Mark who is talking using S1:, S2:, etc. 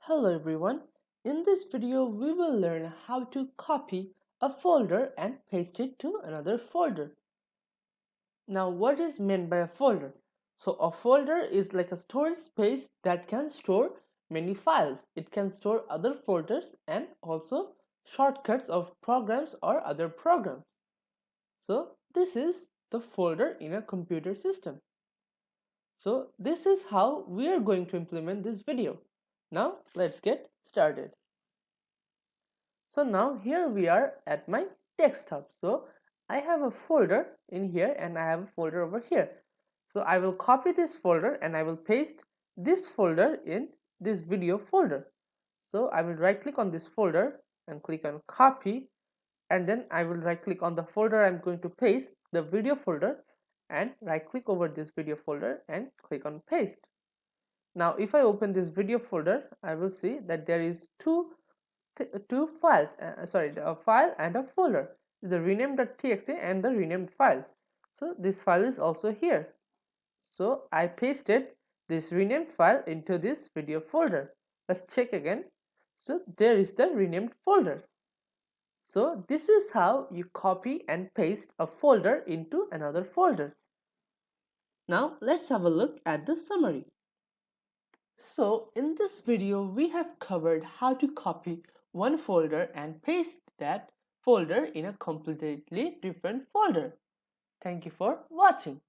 S1: Hello everyone. In this video we will learn how to copy a folder and paste it to another folder. Now what is meant by a folder? So a folder is like a storage space that can store many files. It can store other folders and also shortcuts of programs or other programs. So this is the folder in a computer system. So this is how we are going to implement this video. Now let's get started. So now here we are at my desktop. So I have a folder in here and I have a folder over here. So I will copy this folder and I will paste this folder in this video folder. So I will right click on this folder and click on copy, and then I will right click on the folder I'm going to paste, the video folder, and right click over this video folder and click on paste. Now if I open this video folder, I will see that there is two files, a file and a folder, the rename.txt and the renamed file. So this file is also here. So I pasted this renamed file into this video folder. Let's check again. So there is the renamed folder. So this is how you copy and paste a folder into another folder. Now let's have a look at the summary. So in this video we have covered how to copy one folder and paste that folder in a completely different folder. Thank you for watching.